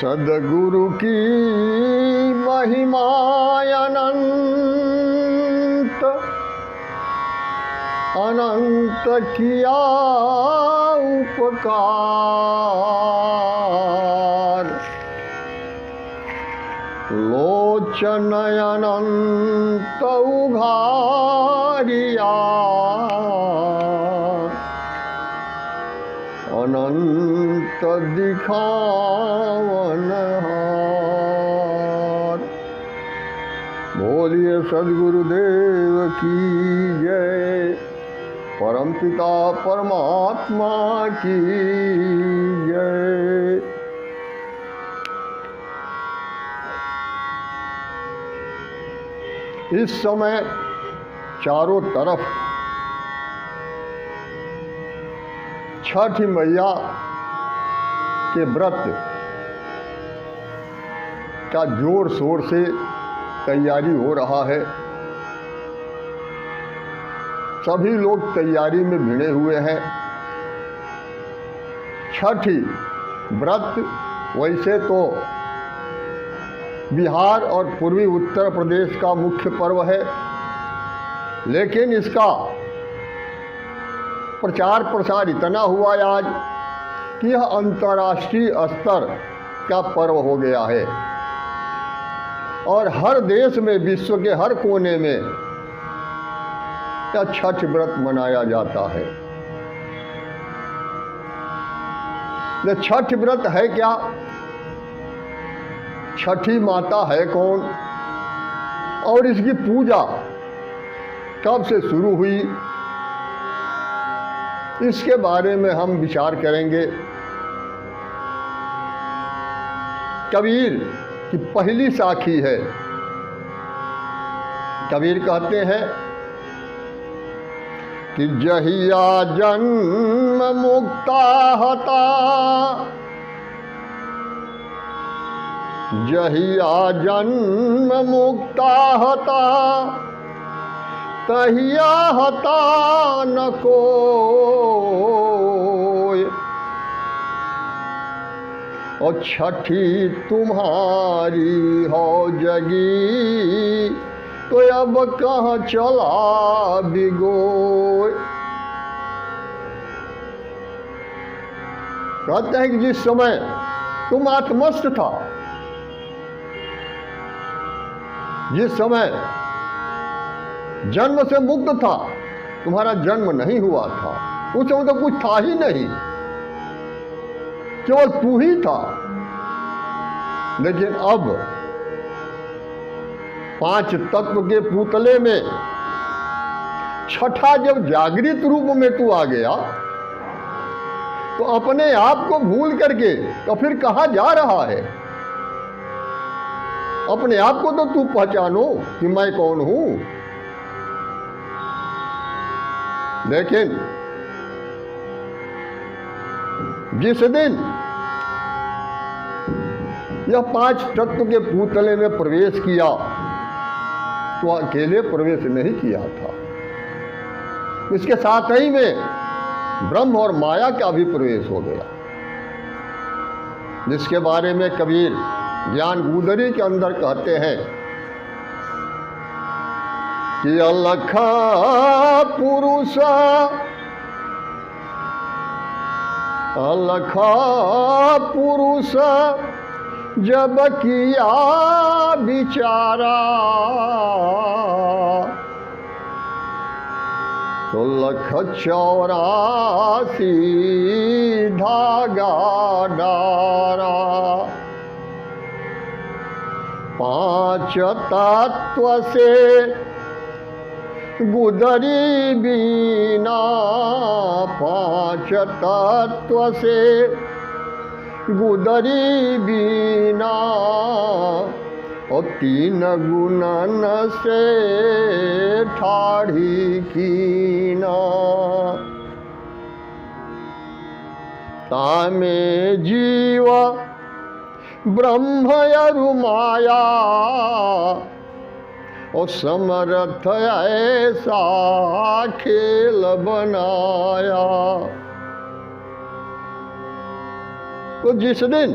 सदगुरु की महिमा अनंत अनंत किया उपकार, लोचन अनंत उघारिया, अनंत दिखावन हार। बोलिए सद्गुरुदेव की जय, परमपिता परमात्मा की जय। इस समय चारों तरफ छठ मैया के व्रत का जोर शोर से तैयारी हो रहा है। सभी लोग तैयारी में भिड़े हुए हैं। छठी व्रत वैसे तो बिहार और पूर्वी उत्तर प्रदेश का मुख्य पर्व है, लेकिन इसका प्रचार प्रसार इतना हुआ आज कि यह अंतर्राष्ट्रीय स्तर का पर्व हो गया है और हर देश में, विश्व के हर कोने में यह छठ व्रत मनाया जाता है। ये छठ व्रत है क्या? छठी माता है कौन और इसकी पूजा कब से शुरू हुई, इसके बारे में हम विचार करेंगे। कबीर की पहली साखी है। कबीर कहते हैं कि जहिया जन्म मुक्ता हता, जहिया जन्म मुक्ता हता, तहिया हता न कोय, और छठी तुम्हारी हो जगी, तो अब कहाँ चला बिगोय। कहते हैं कि जिस समय तुम आत्मस्थ था, जिस समय जन्म से मुक्त था, तुम्हारा जन्म नहीं हुआ था, उस समय तो कुछ था ही नहीं, केवल तू ही था। लेकिन अब पांच तत्व के पुतले में छठा जब जागृत रूप में तू आ गया, तो अपने आप को भूल करके तो फिर कहाँ जा रहा है? अपने आप को तो तू पहचानो कि मैं कौन हूं। लेकिन जिस दिन यह पांच तत्व के पुतले में प्रवेश किया, तो अकेले प्रवेश नहीं किया था, इसके साथ ही में ब्रह्म और माया का भी प्रवेश हो गया, जिसके बारे में कबीर ज्ञान गुदरी के अंदर कहते हैं कि अलख पुरुष, अलख पुरुष जब किया बिचारा, तो लख 84 धागा डारा, पांच तत्व से गुदरी बीना, पांच तत्व से गुदरी बीना, और तीन गुणन से ठाढ़ी कीना, तामे जीव ब्रह्म यरु माया, और समर्थ ऐसा खेल बनाया। तो जिस दिन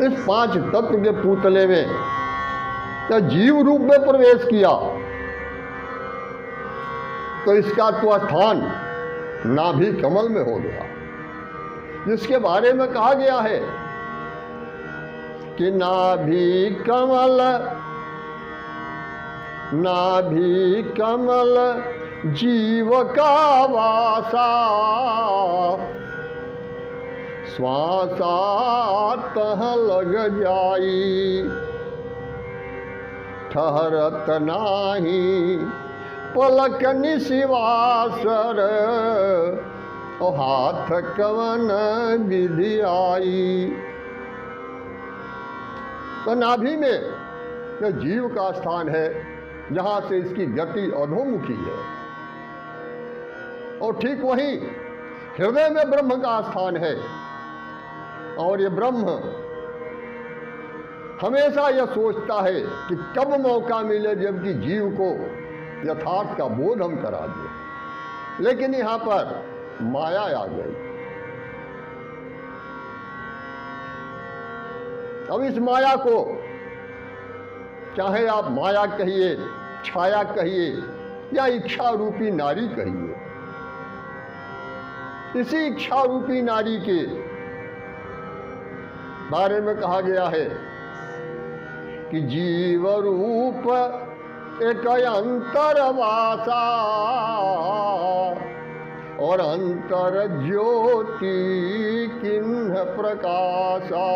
इस 5 तत्व के पुतले में या जीव रूप में प्रवेश किया तो इसका तो स्थान नाभि कमल में हो गया, जिसके बारे में कहा गया है कि नाभि कमल जीव का वासा, श्वासात लग जाई, ठहरत नाही पलक निशिवासर, और हाथ कवन विधि आई। तो नाभि में यह जीव का स्थान है, जहां से इसकी गति अधोमुखी है, और ठीक वहीं हृदय में ब्रह्म का स्थान है। और ये ब्रह्म हमेशा यह सोचता है कि कब मौका मिले जबकि जीव को यथार्थ का बोध हम करा दें, लेकिन यहां पर माया आ गई। अब इस माया को चाहे आप माया कहिए, छाया कहिए या इच्छा रूपी नारी कहिए, इसी इच्छा रूपी नारी के बारे में कहा गया है कि जीव रूप एक अंतरवासा, और अंतर ज्योति किन्ह प्रकाशा,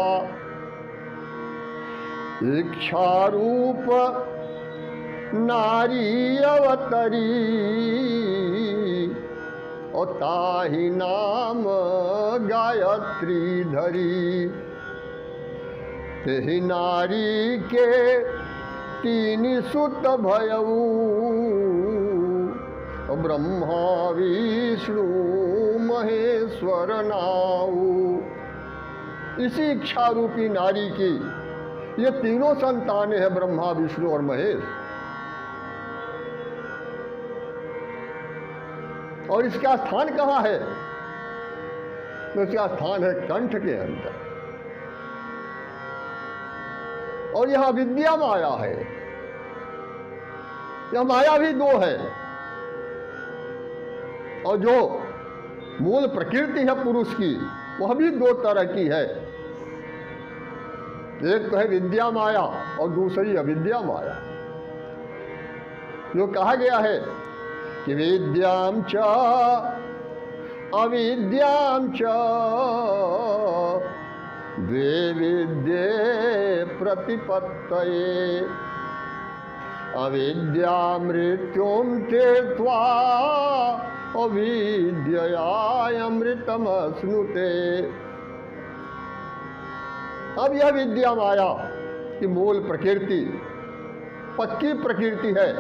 इच्छा रूप नारी अवतरी, और ताहि नाम गायत्री धरी। तेहि नारी के 3 सुत भयऊ, ब्रह्मा विष्णु महेश्वर नाऊ। इसी इच्छा रूपी नारी की ये तीनों संतानें हैं, ब्रह्मा विष्णु और महेश। और इसका स्थान कहाँ है? तो इसका स्थान है कंठ के अंदर, और यह विद्या माया है। यह माया भी 2 है, और जो मूल प्रकृति है पुरुष की वह भी 2 तरह की है। एक तो है विद्या माया और दूसरी अविद्या माया। जो कहा गया है कि विद्याम च अविद्याम च द्वे विद्ये प्रतिपत्तये, अविद्या मृत्युम तीर्त्वा अविद्यया अमृतमश्नुते। अब यह विद्या माया की मूल प्रकृति पक्की प्रकृति है,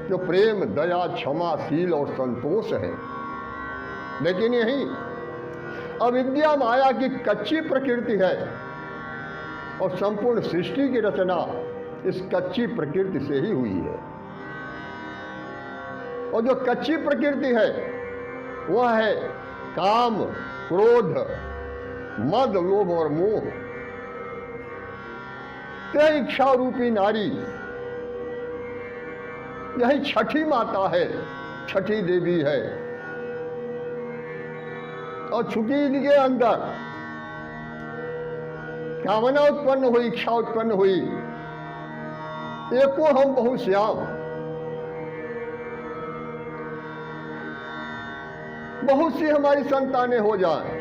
जो प्रेम, दया, क्षमा, शील और संतोष है। लेकिन यही अविद्या माया की कच्ची प्रकृति है, और संपूर्ण सृष्टि की रचना इस कच्ची प्रकृति से ही हुई है। और जो कच्ची प्रकृति है वह है काम, क्रोध, मद, लोभ और मोह। ते इच्छा रूपी नारी यही छठी माता है, छठी देवी है। और चूंकि इनके अंदर कामना उत्पन्न हुई, इच्छा उत्पन्न हुई, एको हम बहु श्याम, बहुत सी हमारी संतानें हो जाए,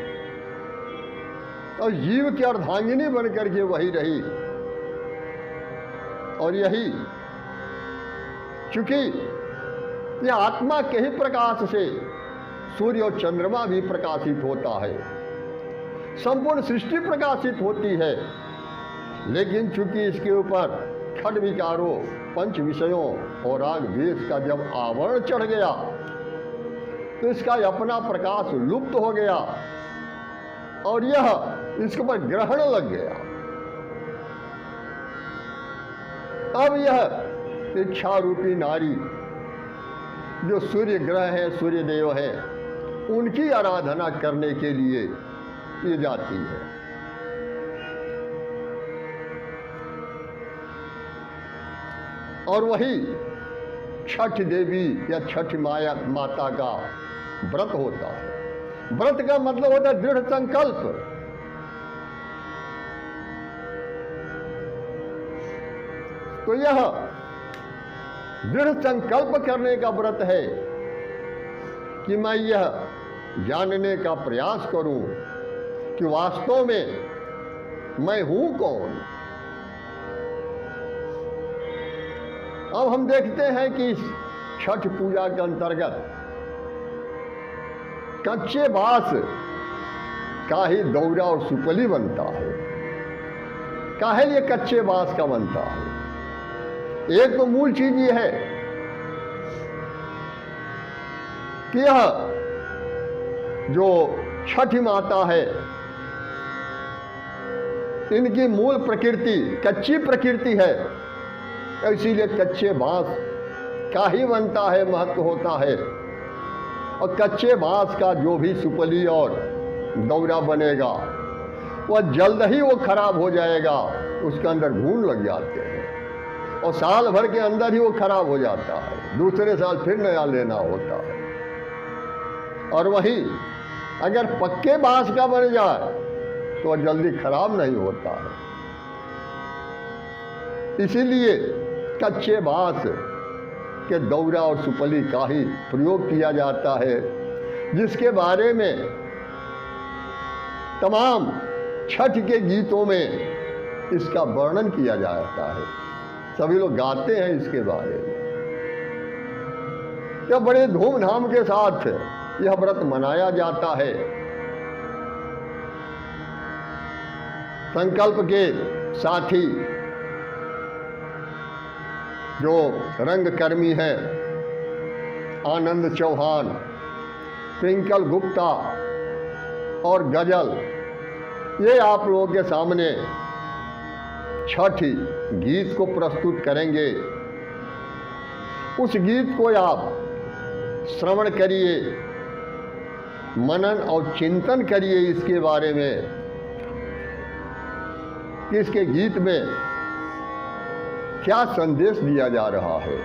और जीव की अर्धांगिनी बनकर के वही रही। और यही चूंकि यह आत्मा के ही प्रकाश से सूर्य और चंद्रमा भी प्रकाशित होता है, संपूर्ण सृष्टि प्रकाशित होती है। लेकिन चूंकि इसके ऊपर खड विकारों, पंच विषयों और राग द्वेष का जब आवरण चढ़ गया तो इसका अपना प्रकाश लुप्त हो गया, और यह इसके ऊपर ग्रहण लग गया। अब यह इच्छा रूपी नारी जो सूर्य ग्रह है, सूर्य देव है, उनकी आराधना करने के लिए की जाती है। और वही छठ देवी या छठ माता का व्रत होता है। व्रत का मतलब होता है दृढ़ संकल्प। तो यह दृढ़ संकल्प करने का व्रत है कि मैं यह जानने का प्रयास करूं कि वास्तव में मैं हूं कौन। अब हम देखते हैं कि इस छठ पूजा के अंतर्गत कच्चे बांस का ही दौरा और सुपली बनता है। काहे लिए कच्चे बांस का बनता है? एक तो मूल चीज ये है कि यह जो छठ माता है, इनकी मूल प्रकृति कच्ची प्रकृति है, इसीलिए कच्चे बांस का ही बनता है, महत्व होता है। और कच्चे बांस का जो भी सुपली और दौरा बनेगा वह जल्द ही वो खराब हो जाएगा, उसके अंदर घून लग जाते हैं और साल भर के अंदर ही वो खराब हो जाता है, दूसरे साल फिर नया लेना होता है। और वही अगर पक्के बांस का बन जाए तो वह जल्दी खराब नहीं होता है। इसीलिए कच्चे बांस के दौरा और सुपली का ही प्रयोग किया जाता है, जिसके बारे में तमाम छठ के गीतों में इसका वर्णन किया जाता है। सभी लोग गाते हैं इसके बारे में। यह बड़े धूमधाम के साथ यह व्रत मनाया जाता है। संकल्प के साथी जो रंगकर्मी हैं, आनंद चौहान, ट्विंकल गुप्ता और गजल, ये आप लोगों के सामने छठ गीत को प्रस्तुत करेंगे। उस गीत को आप श्रवण करिए, मनन और चिंतन करिए इसके बारे में कि इसके गीत में क्या संदेश दिया जा रहा है।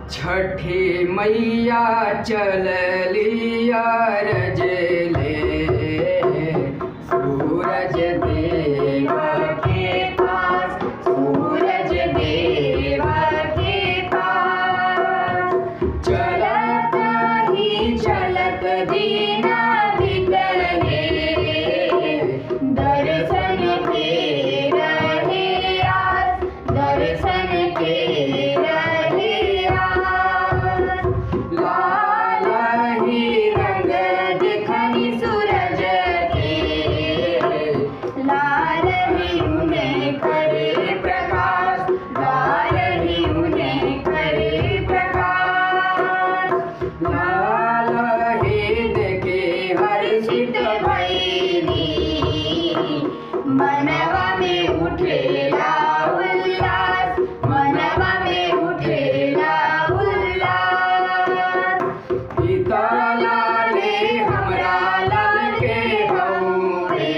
छठी मैया चल लिया रज ले सूरज देवा के पास, सूरज देवा के पास। चलत ही चलत दीना बितले, दर्शन के रहे आस, दर्शन के रहे आस। लाल ही रंग दिखनी सूरज के, लाल ही उन्हें करे प्रकाश, लाल ही उन्हें करे प्रकाश। लाल ही देखे हर्षित भइनी, मनवा में उठेला उल्लास, मनवा में उठेला उल्लास। पिता लाले हमरा लाल के हौरे,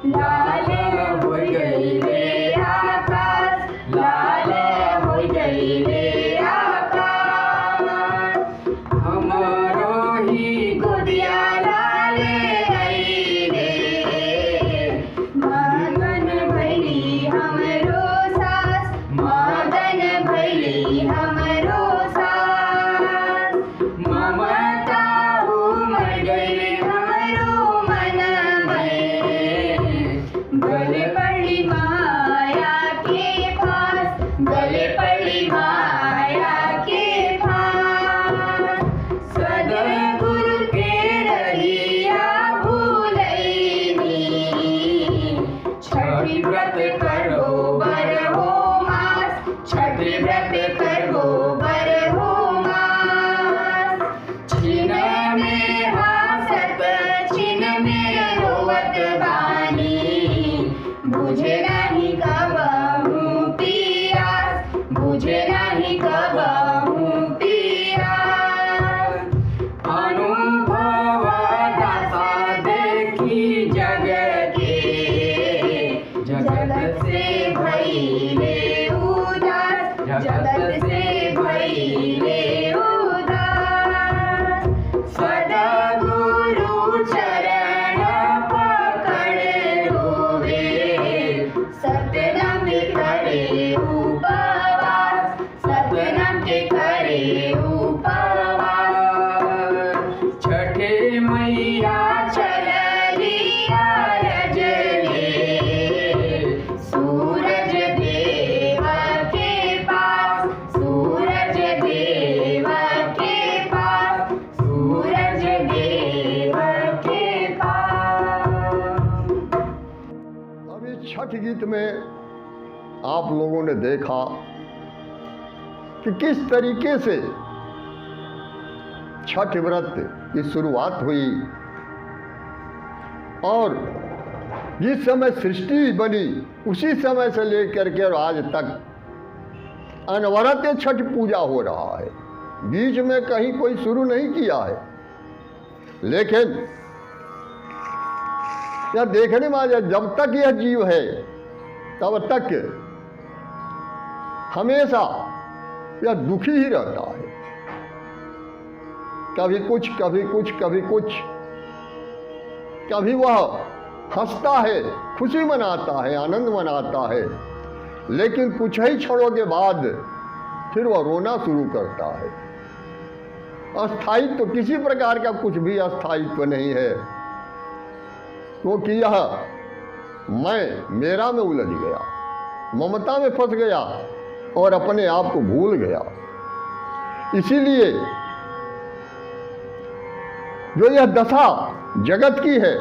लाल हो गई रे आकाश, लाल हो गई रे आकाश। गीत में आप लोगों ने देखा कि किस तरीके से छठ व्रत की शुरुआत हुई और जिस समय सृष्टि बनी उसी समय से लेकर के और आज तक अनवरत छठ पूजा हो रहा है। बीच में कहीं कोई शुरू नहीं किया है, लेकिन यह देखने में आ जाए जब तक यह जीव है तब तक हमेशा यह दुखी ही रहता है। कभी कुछ कभी कुछ कभी कुछ, कभी वह हंसता है, खुशी मनाता है, आनंद मनाता है, लेकिन कुछ ही क्षणों के बाद फिर वह रोना शुरू करता है। अस्थायित्व, किसी प्रकार का कुछ भी अस्थायित्व नहीं है, क्योंकि यह मैं मेरा में उलझ गया, ममता में फंस गया और अपने आप को भूल गया। इसीलिए जो यह दशा जगत की है,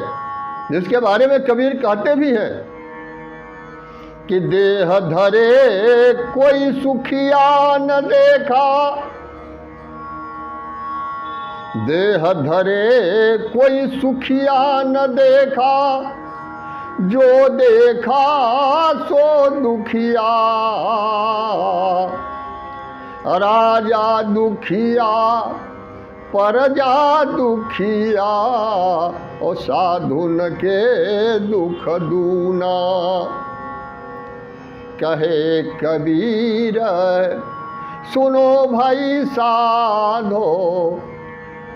जिसके बारे में कबीर कहते भी हैं कि देह धरे कोई सुखिया न देखा, देह धरे कोई सुखिया न देखा, जो देखा सो दुखिया, राजा दुखिया प्रजा दुखिया, और साधुन के दुख दूना। कहे कबीर सुनो भाई साधो,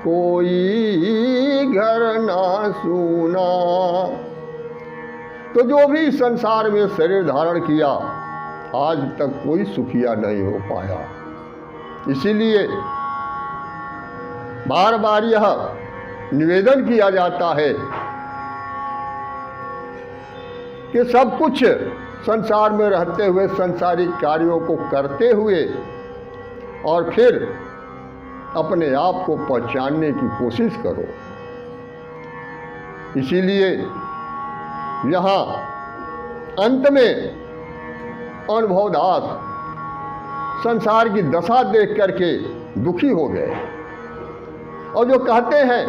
कोई घर ना सुना। तो जो भी संसार में शरीर धारण किया आज तक कोई सुखिया नहीं हो पाया। इसीलिए बार बार यह निवेदन किया जाता है कि सब कुछ संसार में रहते हुए संसारिक कार्यों को करते हुए और फिर अपने आप को पहचानने की कोशिश करो। इसीलिए यहाँ अंत में अनुभवदास संसार की दशा देख करके दुखी हो गए और जो कहते हैं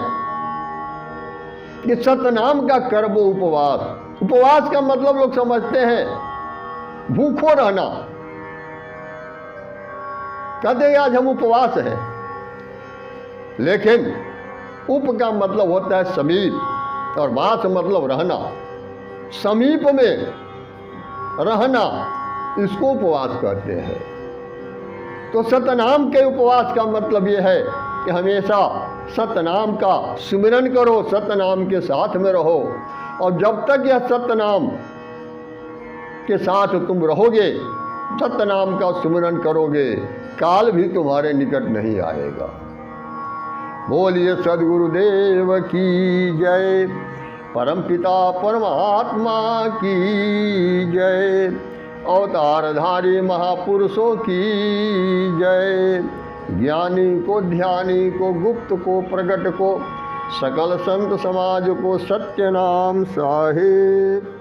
कि सतनाम का करबो उपवास। उपवास का मतलब लोग समझते हैं भूखो रहना। कहते हैं आज हम उपवास हैं, लेकिन उप का मतलब होता है समीप और वास मतलब रहना। समीप में रहना इसको उपवास कहते हैं। तो सतनाम के उपवास का मतलब यह है कि हमेशा सतनाम का सुमिरन करो, सतनाम के साथ में रहो, और जब तक यह सतनाम के साथ तुम रहोगे, सतनाम का सुमिरन करोगे, काल भी तुम्हारे निकट नहीं आएगा। बोलिए सद्गुरुदेव की जय, परमपिता परमात्मा की जय, अवतारधारी महापुरुषों की जय। ज्ञानी को, ध्यानी को, गुप्त को, प्रकट को, सकल संत समाज को सत्य नाम साहिब।